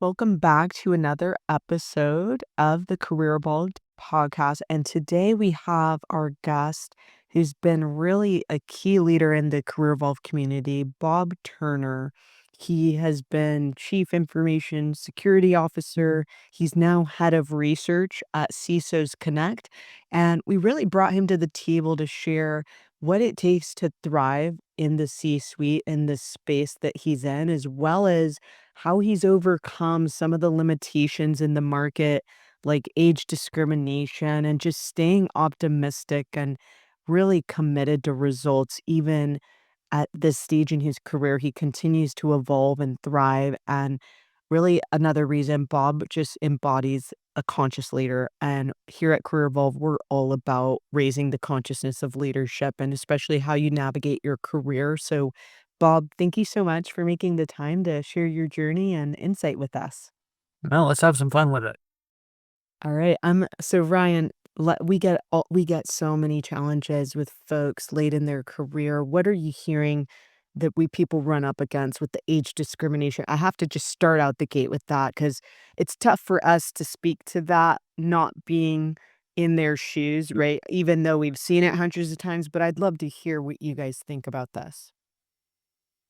Welcome back to another episode of the Career Evolved podcast. And today we have our guest who's been really a key leader in the Career Evolved community, Bob Turner. He has been Chief Information Security Officer. He's now head of research at CISOs Connect. And we really brought him to the table to share what it takes to thrive in the C suite in the space that he's in, as well as how he's overcome some of the limitations in the market, like age discrimination, and just staying optimistic and really committed to results, even at this stage in his career. He continues to evolve and thrive. And really, another reason Bob just embodies a conscious leader. And here at Career Evolve, we're all about raising the consciousness of leadership and especially how you navigate your career. So, Bob, thank you so much for making the time to share your journey and insight with us. Well, let's have some fun with it. All right. So Ryan, we get so many challenges with folks late in their career. What are you hearing that we people run up against with the age discrimination? I have to just start out the gate with that because it's tough for us to speak to that, not being in their shoes, right? Even though we've seen it hundreds of times, but I'd love to hear what you guys think about this.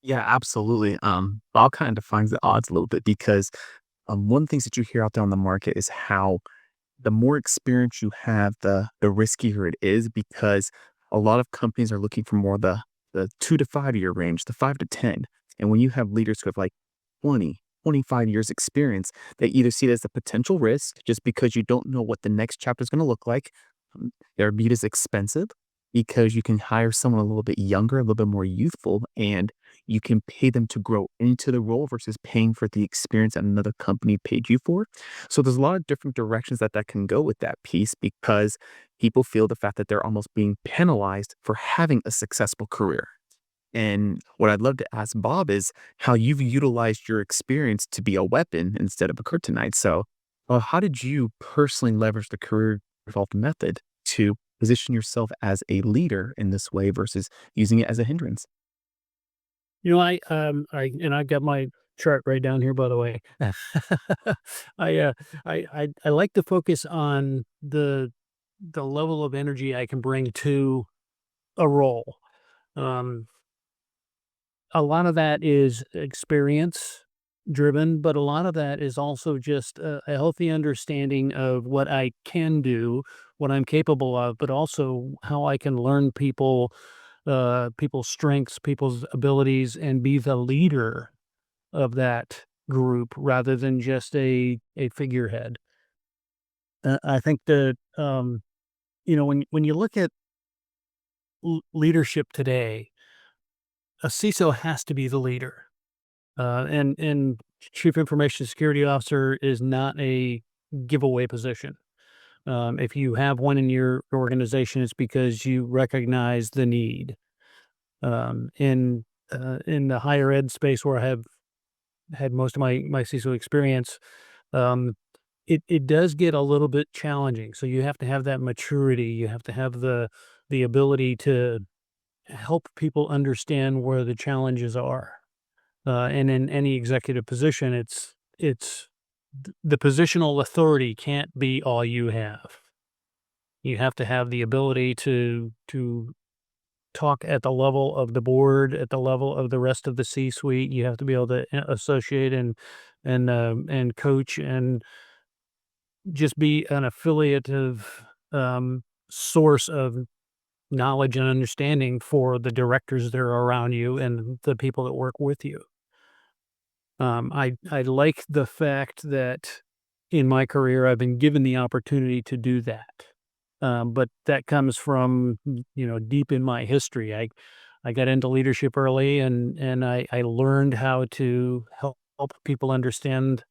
Yeah, absolutely. Bob kind of defines the odds a little bit because one of the things that you hear out there on the market is how the more experience you have, the riskier it is because a lot of companies are looking for more the 2 to 5 year range, the 5 to 10. And when you have leaders who have like 20, 25 years experience, they either see it as a potential risk just because you don't know what the next chapter is going to look like. They're viewed as expensive because you can hire someone a little bit younger, a little bit more youthful, and you can pay them to grow into the role versus paying for the experience that another company paid you for. So there's a lot of different directions that can go with that piece because people feel the fact that they're almost being penalized for having a successful career. And what I'd love to ask Bob is how you've utilized your experience to be a weapon instead of a kryptonite. So, how did you personally leverage the career evolved method to position yourself as a leader in this way versus using it as a hindrance? I've got my chart right down here, by the way. I, uh, I like to focus on the level of energy I can bring to a role. Um, a lot of that is experience driven, but a lot of that is also just a healthy understanding of what I can do, what I'm capable of, but also how I can learn people's strengths, people's abilities, and be the leader of that group rather than just a figurehead. I think that when you look at leadership today, a CISO has to be the leader, and chief information security officer is not a giveaway position. If you have one in your organization, it's because you recognize the need. In the higher ed space where I have had most of my CISO experience, um, it does get a little bit challenging. So you have to have that maturity. You have to have the ability to help people understand where the challenges are. And in any executive position, the positional authority can't be all you have. You have to have the ability to talk at the level of the board, at the level of the rest of the C-suite. You have to be able to associate and coach and just be an affiliative source of knowledge and understanding for the directors that are around you and the people that work with you. I like the fact that in my career I've been given the opportunity to do that. But that comes from, deep in my history. I got into leadership early and I learned how to help people understand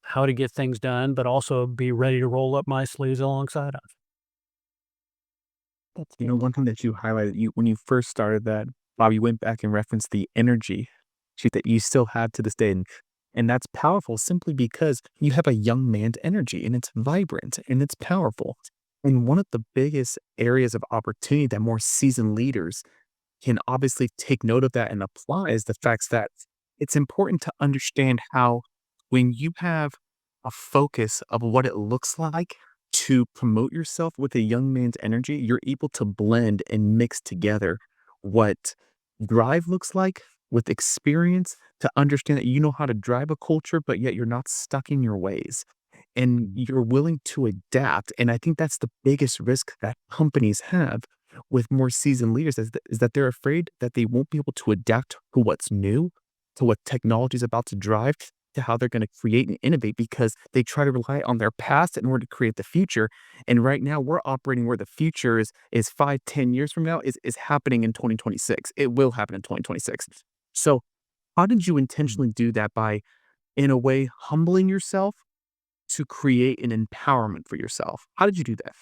how to get things done, but also be ready to roll up my sleeves alongside them. That's You know, one thing that you highlighted, you when you first started that, Bob, you went back and referenced the energy that you still have to this day. And that's powerful simply because you have a young man's energy and it's vibrant and it's powerful. And one of the biggest areas of opportunity that more seasoned leaders can obviously take note of that and apply is the fact that it's important to understand how when you have a focus of what it looks like to promote yourself with a young man's energy, you're able to blend and mix together what drive looks like with experience to understand that you know how to drive a culture, but yet you're not stuck in your ways and you're willing to adapt. And I think that's the biggest risk that companies have with more seasoned leaders is that they're afraid that they won't be able to adapt to what's new, to what technology is about to drive, to how they're going to create and innovate because they try to rely on their past in order to create the future. And right now we're operating where the future is 5, 10 years from now is happening in 2026. It will happen in 2026. So how did you intentionally do that by, in a way, humbling yourself to create an empowerment for yourself? How did you do that?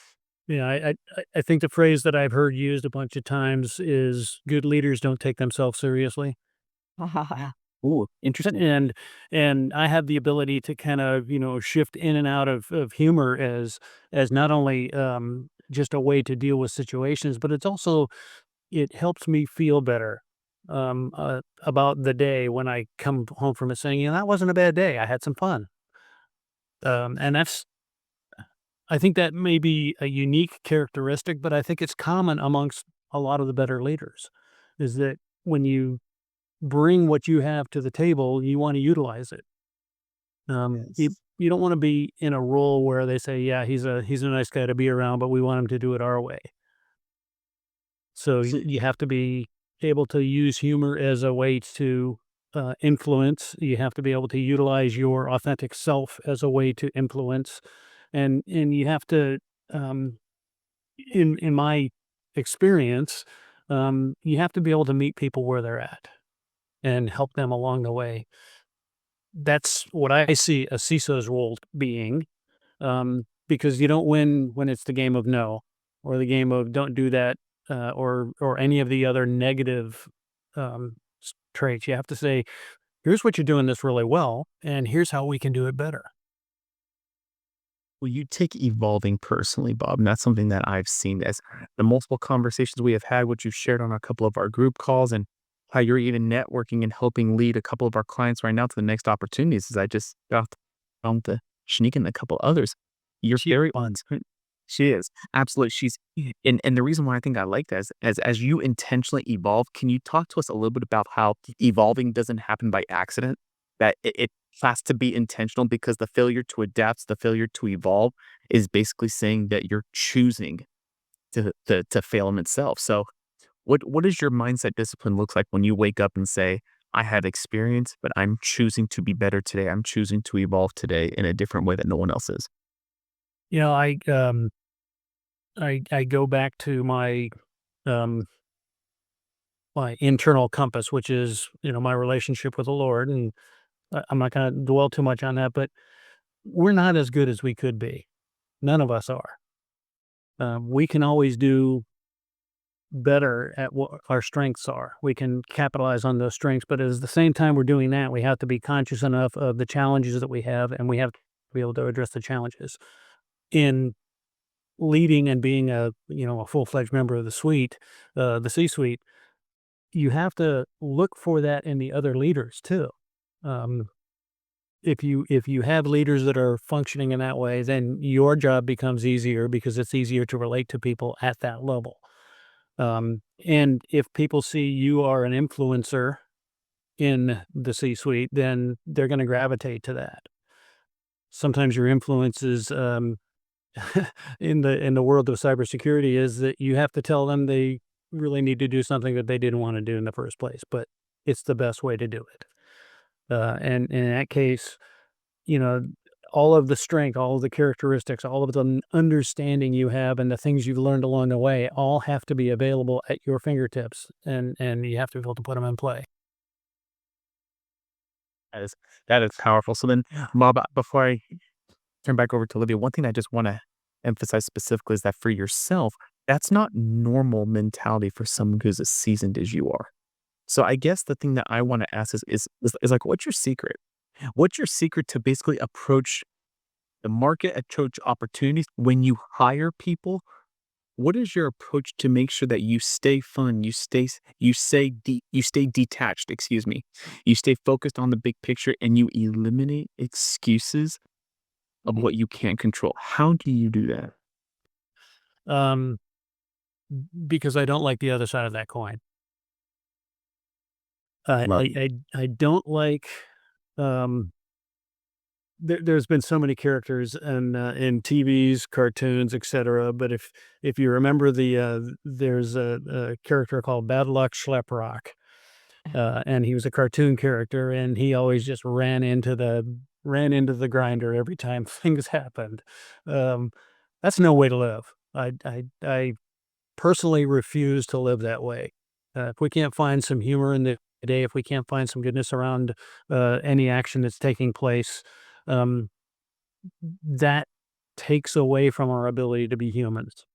Yeah, I think the phrase that I've heard used a bunch of times is good leaders don't take themselves seriously. Ooh, interesting. And I have the ability to kind of, shift in and out of humor as not only just a way to deal with situations, but it helps me feel better about the day when I come home from it saying, that wasn't a bad day. I had some fun. And I think that may be a unique characteristic, but I think it's common amongst a lot of the better leaders is that when you bring what you have to the table, you want to utilize it. Yes. You don't want to be in a role where they say, "Yeah, he's a nice guy to be around, but we want him to do it our way." So So, you have to be able to use humor as a way to influence. You have to be able to utilize your authentic self as a way to influence, and you have to, um, in my experience, you have to be able to meet people where they're at and help them along the way. That's what I see a CISO's role being, because you don't win when it's the game of no, or the game of don't do that, or any of the other negative traits. You have to say, "Here's what you're doing this really well, and here's how we can do it better." well, you take evolving personally, Bob, and that's something that I've seen as the multiple conversations we have had, which you've shared on a couple of our group calls, and how you're even networking and helping lead a couple of our clients right now to the next opportunities. As I just got on the Shanique and a couple others. You're She's very fun. she is absolutely. She's and the reason why I think I like that is as you intentionally evolve. Can you talk to us a little bit about how evolving doesn't happen by accident? That it has to be intentional because the failure to adapt, the failure to evolve is basically saying that you're choosing to fail in itself. So what does your mindset discipline looks like when you wake up and say, I had experience, but I'm choosing to be better today. I'm choosing to evolve today in a different way that no one else is. You know, I go back to um, my internal compass, which is my relationship with the Lord, and I'm not going to dwell too much on that, but we're not as good as we could be. None of us are. We can always do better at what our strengths are. We can capitalize on those strengths, but at the same time we're doing that, we have to be conscious enough of the challenges that we have, and we have to be able to address the challenges. In leading and being a full-fledged member of the C-suite, you have to look for that in the other leaders too. Um, if you have leaders that are functioning in that way, then your job becomes easier because it's easier to relate to people at that level. And if people see you are an influencer in the C-suite, then they're going to gravitate to that. Sometimes your influence is in the world of cybersecurity is that you have to tell them they really need to do something that they didn't want to do in the first place, but it's the best way to do it. And in that case, you know, all of the strength, all of the characteristics, all of the understanding you have and the things you've learned along the way all have to be available at your fingertips, and you have to be able to put them in play. That is that is powerful. So then, Bob, before I turn back over to Olivia, one thing I just want to emphasize specifically is that for yourself, that's not normal mentality for someone who's as seasoned as you are. So I guess the thing that I want to ask is like, what's your secret? What's your secret to basically approach the market, approach opportunities when you hire people what is your approach to make sure that you stay fun, you stay detached, excuse me. You stay focused on the big picture and you eliminate excuses of what you can't control. How do you do that? Um, because I don't like the other side of that coin. I Love I I I don't like, um there's been so many characters in TVs, cartoons, etcetera, but if you remember there's a character called Bad Luck Schleprock, and he was a cartoon character, and he always just ran into the grinder every time things happened. Um, that's no way to live. I personally refuse to live that way. If we can't find some humor in the day, if we can't find some goodness around any action that's taking place, um, that takes away from our ability to be humans.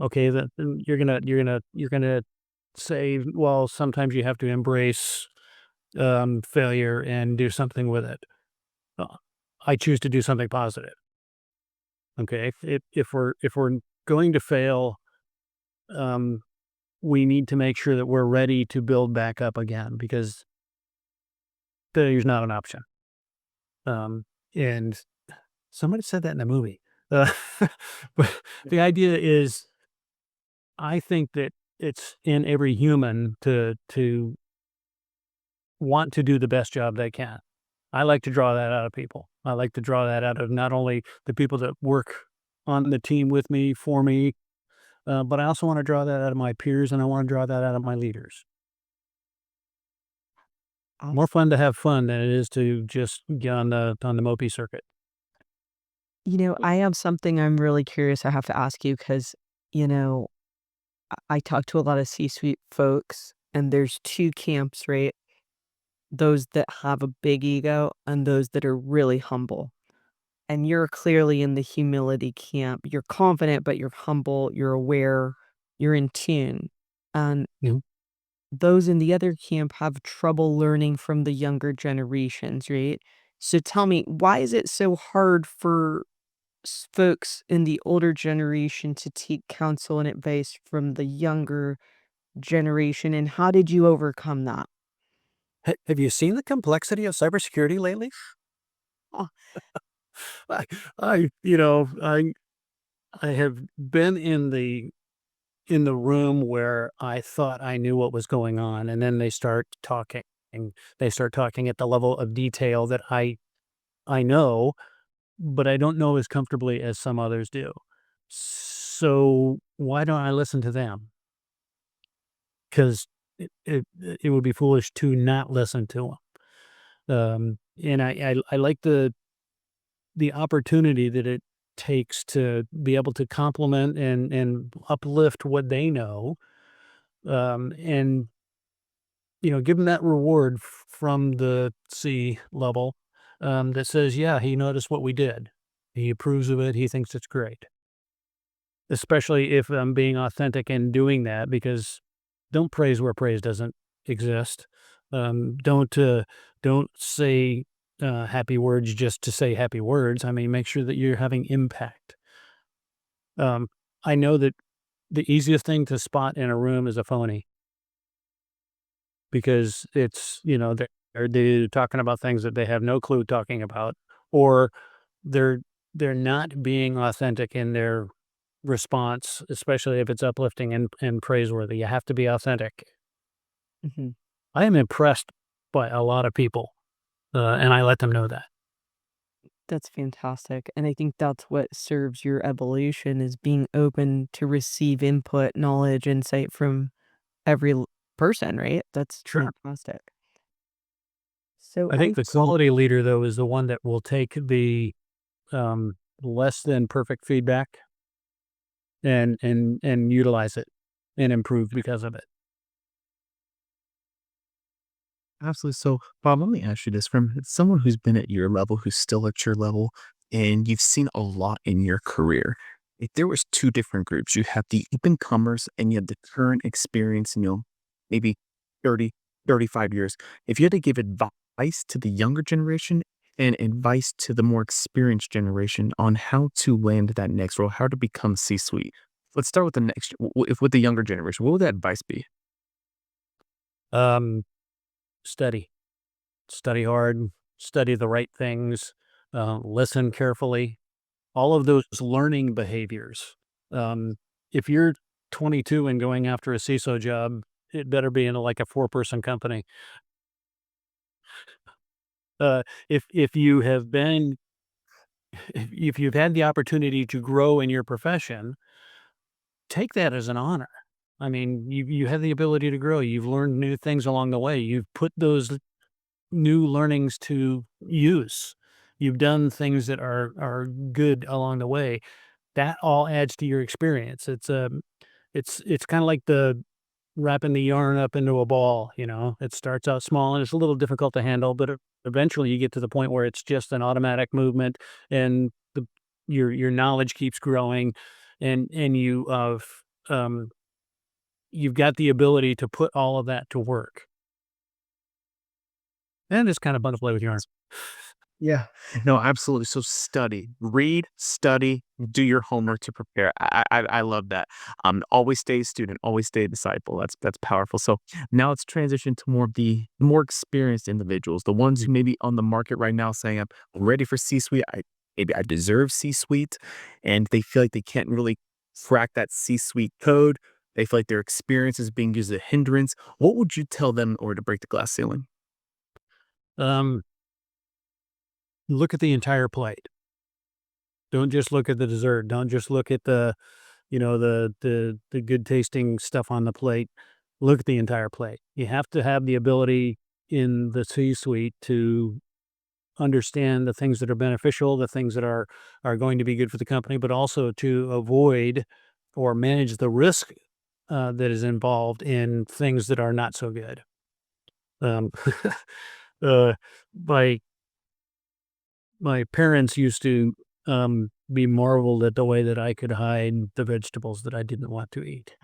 Okay, that you're gonna say, well, sometimes you have to embrace failure and do something with it. Uh, I choose to do something positive. Okay, if we're going to fail, um, we need to make sure that we're ready to build back up again because failure's not an option. And somebody said that in a movie. Uh, but the idea is, I think that it's in every human to want to do the best job they can. I like to draw that out of people. I like to draw that out of not only the people that work on the team with me, for me, but I also want to draw that out of my peers and I want to draw that out of my leaders. More fun to have fun than it is to just get on the mopey circuit. I have something I'm really curious I have to ask you because, you know, I talk to a lot of C-suite folks, and there's 2 camps, right? Those that have a big ego and those that are really humble. And you're clearly in the humility camp. You're confident, but you're humble, you're aware, you're in tune. And You those in the other camp have trouble learning from the younger generations, right? So tell me, why is it so hard for folks in the older generation to take counsel and advice from the younger generation, and how did you overcome that? Have you seen the complexity of cybersecurity lately? Oh, I, I have been in the room where I thought I knew what was going on, and then they start talking. And they start talking at the level of detail that I know, but I don't know as comfortably as some others do. So why don't I listen to them? Because it would be foolish to not listen to them. And I like the opportunity that it takes to be able to compliment and uplift what they know, and give them that reward from the C level, that says, "Yeah, he noticed what we did. He approves of it. He thinks it's great." Especially if I'm being authentic and doing that, because don't praise where praise doesn't exist. Don't say happy words just to say happy words. I mean, make sure that you're having impact. Um, I know that the easiest thing to spot in a room is a phony because they're talking about things that they have no clue talking about, or they're they're not being authentic in their response, especially if it's uplifting and praiseworthy. You have to be authentic. mhm. I am impressed by a lot of people, and I let them know that. That's fantastic, and I think that's what serves your evolution is being open to receive input, knowledge, insight from every person, right? That's Sure. fantastic. So I think I'm the quality leader, though, is the one that will take the um, less than perfect feedback and utilize it and improve because of it. Absolutely. So, Bob, let me ask you this from someone who's been at your level, who's still at your level, and you've seen a lot in your career. If there was two different groups, you have the up and comers and you have the current experience, and maybe 30, 35 years. If you had to give advice to the younger generation and advice to the more experienced generation on how to land that next role, how to become C-suite, let's start with the next, if with the younger generation, what would that advice be? Um, study, study hard, study the right things, listen carefully, all of those learning behaviors. Um, if you're 22 and going after a CISO job, it better be in like a 4-person company. If you have been if you've had the opportunity to grow in your profession, take that as an honor. I mean, you have the ability to grow. You've learned new things along the way. You've put those new learnings to use. You've done things that are good along the way. That all adds to your experience. It's kind of like the wrapping the yarn up into a ball. It starts out small and it's a little difficult to handle, but eventually you get to the point where it's just an automatic movement, and your knowledge keeps growing, and um, you've got the ability to put all of that to work. And it's kind of fun to play with yarn. Yeah. No, absolutely. So study, read, study, do your homework to prepare. I love that. Always stay a student, always stay a disciple. That's powerful. So now let's transition to more of the more experienced individuals, the ones Mm. who may be on the market right now saying, I'm ready for C-suite. Maybe I deserve C-suite, and they feel like they can't really crack that C-suite code. They feel like their experience is being used as a hindrance. What would you tell them in order to break the glass ceiling? Um, Look at the entire plate. Don't just look at the dessert. Don't just look at the good tasting stuff on the plate. Look at the entire plate. You have to have the ability in the C-suite to understand the things that are beneficial, the things that are going to be good for the company, but also to avoid or manage the risk that is involved in things that are not so good. Um, uh, my my parents used to be marveled at the way that I could hide the vegetables that I didn't want to eat.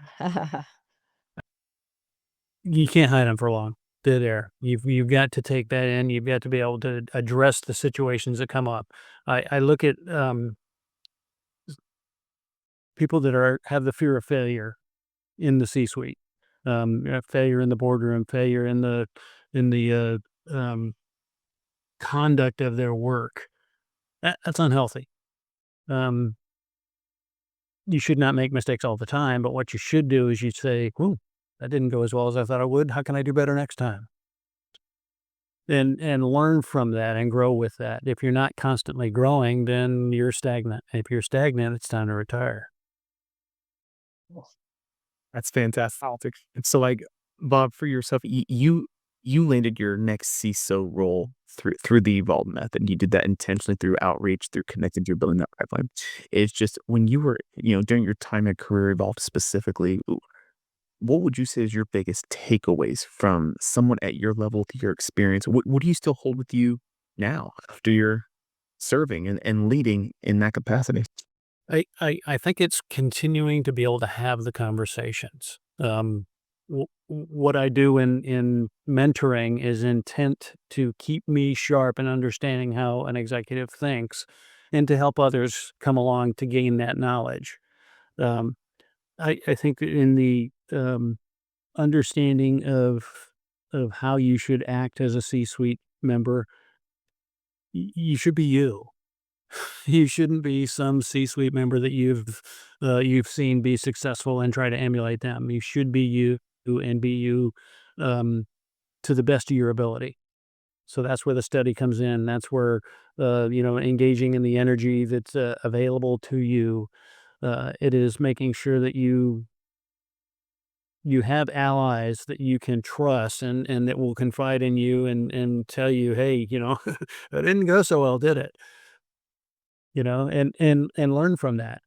You can't hide them for long. They're there. You've got to take that in. You've got to be able to address the situations that come up. I look at people that have the fear of failure in the C-suite, failure in the boardroom, failure in the conduct of their work. That's unhealthy. Um, you should not make mistakes all the time, but what you should do is you say, "Ooh, that didn't go as well as I thought it would. How can I do better next time?" And learn from that and grow with that. If you're not constantly growing, then you're stagnant. If you're stagnant, it's time to retire. That's fantastic. And so, like, Bob, for yourself, you landed your next CISO role through the Evolve method. You did that intentionally through outreach, through connecting, through building that pipeline. It's just when you were, during your time at Career Evolve specifically, what would you say is your biggest takeaways from someone at your level, to your experience? What do you still hold with you now after you're serving and leading in that capacity? I think it's continuing to be able to have the conversations. What I do in mentoring is intent to keep me sharp and understanding how an executive thinks, and to help others come along to gain that knowledge. Um, I think that in the understanding of how you should act as a C-suite member, you should be you. You shouldn't be some C-suite member that you've seen be successful and try to emulate them. You should be you and be you um, to the best of your ability. So that's where the study comes in. That's where engaging in the energy that's available to you. It is making sure that you have allies that you can trust and that will confide in you and tell you, hey, that didn't go so well, did it? And learn from that.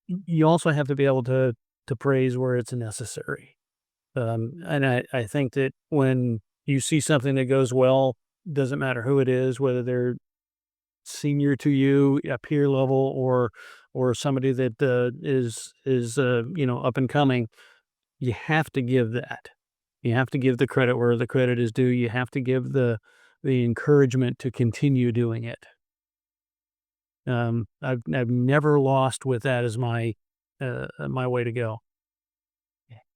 You also have to be able to praise where it's necessary. And I think that when you see something that goes well, doesn't matter who it is, whether they're senior to you, a peer level, or somebody that is up and coming, you have to give that. You have to give the credit where the credit is due. You have to give the encouragement to continue doing it. I've never lost with that as my my way to go.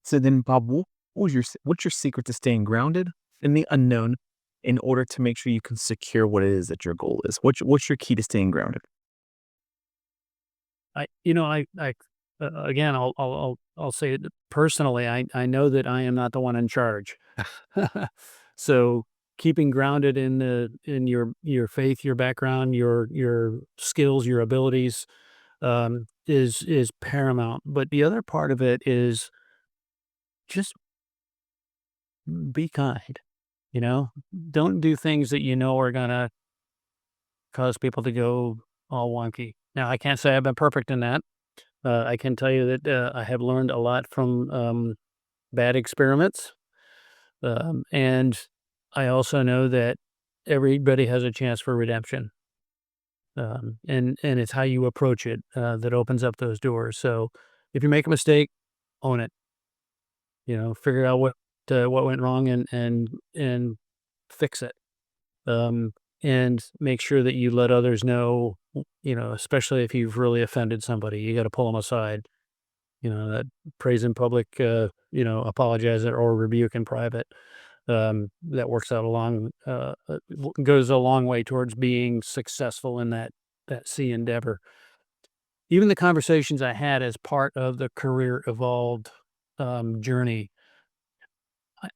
So then, Bob, what's your secret to staying grounded in the unknown in order to make sure you can secure what it is that your goal is? What's your key to staying grounded? Again, I'll say it personally. I know that I am not the one in charge. So keeping grounded in your faith, your background, your skills, your abilities, is paramount. But the other part of it is just be kind. You know, don't do things that you know are gonna cause people to go all wonky. Now, I can't say I've been perfect in that. I can tell you that I have learned a lot from bad experiments. And I also know that everybody has a chance for redemption. And it's how you approach it that opens up those doors. So if you make a mistake, own it. Figure out what went wrong and fix it. Um, and make sure that you let others know. Especially if you've really offended somebody, you got to pull them aside. That praise in public, apologize or rebuke in private. That works out goes a long way towards being successful in that sea endeavor. Even the conversations I had as part of the career evolved journey,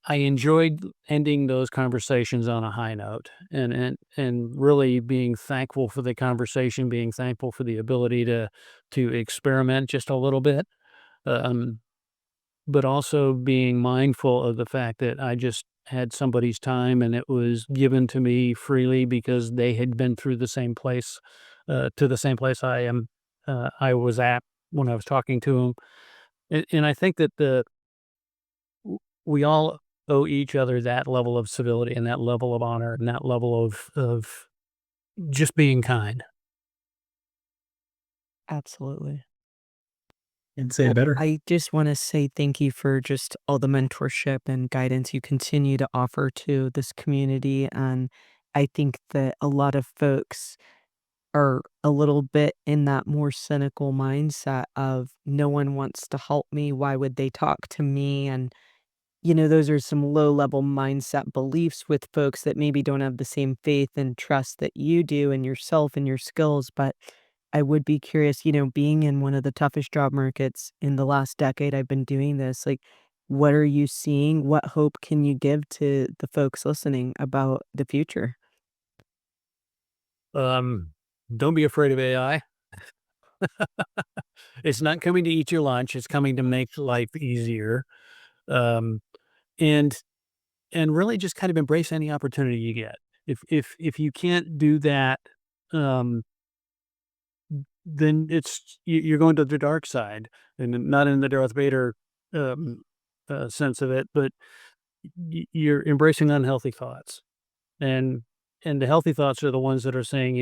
I enjoyed ending those conversations on a high note and really being thankful for the conversation, being thankful for the ability to experiment just a little bit. Um, but also being mindful of the fact that I just had somebody's time and it was given to me freely because they had been through the same place, to the same place I was at when I was talking to them. And I think that we all owe each other that level of civility and that level of honor and that level of just being kind. Absolutely. And say it Well, better. I just want to say thank you for just all the mentorship and guidance you continue to offer to this community. And I think that a lot of folks are a little bit in that more cynical mindset of no one wants to help me. Why would they talk to me? And those are some low level mindset beliefs with folks that maybe don't have the same faith and trust that you do in yourself and your skills. But I would be curious, being in one of the toughest job markets in the last decade I've been doing this, like, what are you seeing? What hope can you give to the folks listening about the future? Um, don't be afraid of AI. It's not coming to eat your lunch. It's coming to make life easier. Um, and really just kind of embrace any opportunity you get. If you can't do that, um, then you're going to the dark side, and not in the Darth Vader um, sense of it, but you're embracing unhealthy thoughts, and the healthy thoughts are the ones that are saying,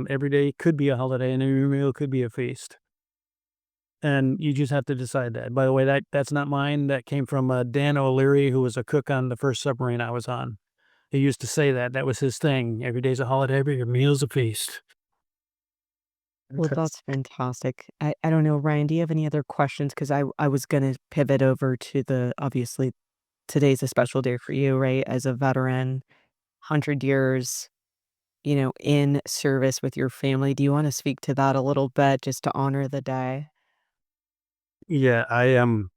every day could be a holiday, and every meal could be a feast. And you just have to decide that. By the way, that's not mine. That came from Dan O'Leary, who was a cook on the first submarine I was on. He used to say that. That was his thing. Every day's a holiday, every meal's a feast. Well, that's fantastic. I don't know, Ryan, do you have any other questions? Because I was going to pivot over to obviously, today's a special day for you, right? As a veteran, 100 years, in service with your family. Do you want to speak to that a little bit just to honor the day? Yeah, I am.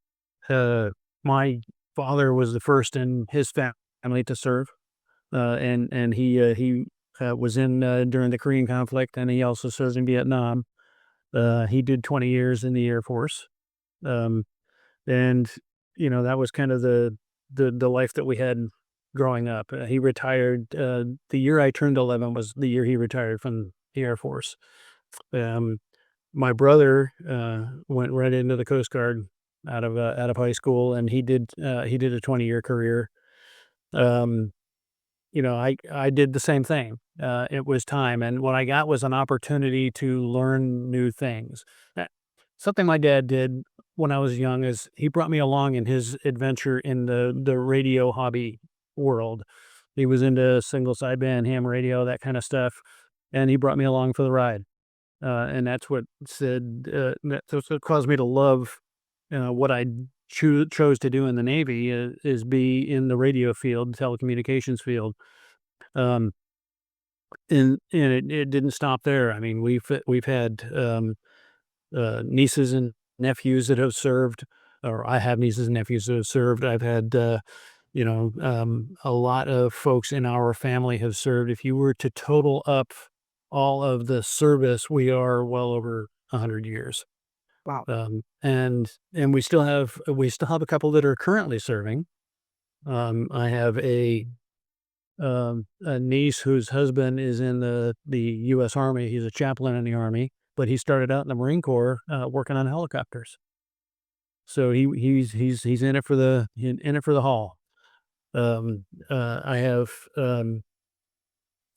My father was the first in his family to serve, and he was in during the Korean conflict, and he also served in Vietnam. He did 20 years in the Air Force, um, and that was kind of the life that we had growing up. He retired the year I turned 11 was the year he retired from the Air Force. Um, my brother went right into the Coast Guard out of high school, and he did a 20-year career. Um, I did the same thing. It was time, and what I got was an opportunity to learn new things. Uh, Something my dad did when I was young is he brought me along in his adventure in the radio hobby world. He was into single sideband ham radio, that kind of stuff, and he brought me along for the ride. and that's what that's what caused me to love what I chose to do in the Navy is be in the radio field, telecommunications field. Um, and it didn't stop there. I mean, we've had nieces and nephews that have served, or I have nieces and nephews that have served. I've had a lot of folks in our family have served. If you were to total up all of the service, we are well over 100 years. Wow. And we still have a couple that are currently serving. I have a niece whose husband is in the U.S. Army. He's a chaplain in the Army, but he started out in the Marine Corps working on helicopters. So he's in it for the haul. I have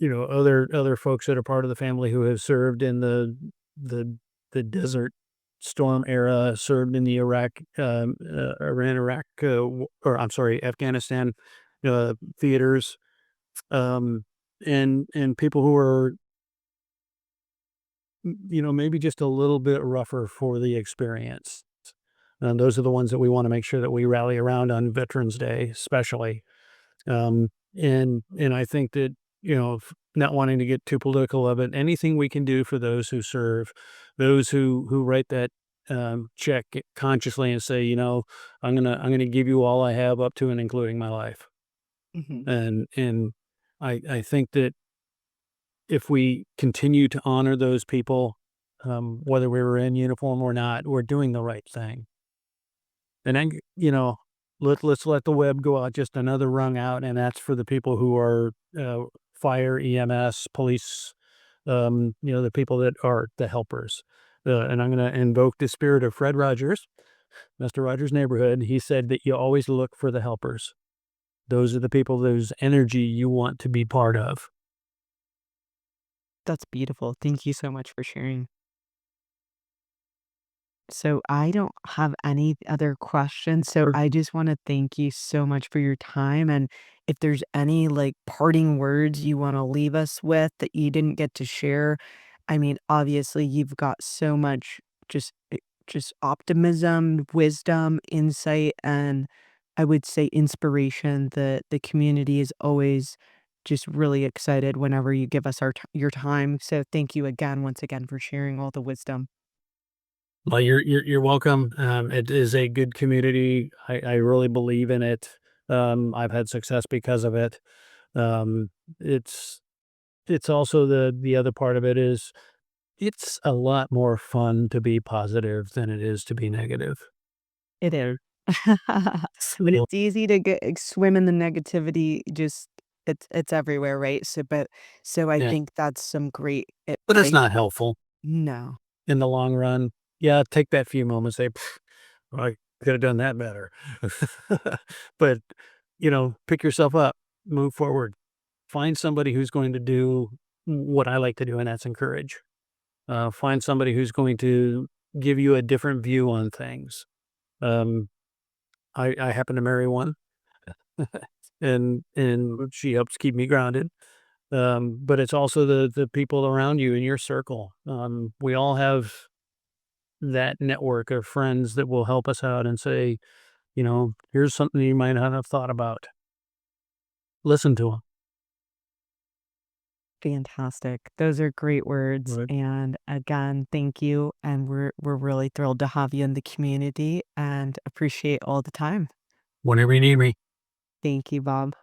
other folks that are part of the family who have served in the the desert storm era, served in the Iran, Iraq, or I'm sorry, Afghanistan theaters, and people who are maybe just a little bit rougher for the experience. And those are the ones that we want to make sure that we rally around on Veterans Day, especially. And I think that, not wanting to get too political of it, anything we can do for those who serve, those who write that check consciously and say, I'm gonna give you all I have up to and including my life. Mhm. And I think that if we continue to honor those people, whether we were in uniform or not, we're doing the right thing. And then, let's let the web go out just another rung out, and that's for the people who are fire, EMS, police, the people that are the helpers. And I'm going to invoke the spirit of Fred Rogers, Mr. Rogers' Neighborhood. He said that you always look for the helpers. Those are the people whose energy you want to be part of. That's beautiful. Thank you so much for sharing. So I don't have any other questions. So Sure. I just want to thank you so much for your time. And if there's any like parting words you want to leave us with that you didn't get to share, I mean, obviously you've got so much just just optimism, wisdom, insight, and I would say inspiration that the community is always just really excited whenever you give us your time. So thank you again, once again, for sharing all the wisdom. Well, you're welcome. It is a good community. I really believe in it. I've had success because of it. Um, it's it's also the other part of it is it's a lot more fun to be positive than it is to be negative. It is. But Well, it's easy to get swim in the negativity, just it's everywhere, right? So I yeah, think that's some great but it's advice. not helpful No. in the long run. Yeah, take that few moments. Say, I could have done that better. But pick yourself up, move forward. Find somebody who's going to do what I like to do, and that's encourage. Find somebody who's going to give you a different view on things. Um, I happen to marry one, and she helps keep me grounded. But it's also the people around you in your circle. We all have that network of friends that will help us out and say, here's something you might not have thought about. Listen to them. Fantastic. Those are great words, Right. and again, thank you, and we're really thrilled to have you in the community and appreciate all the time. Whenever you need me. Thank you, Bob.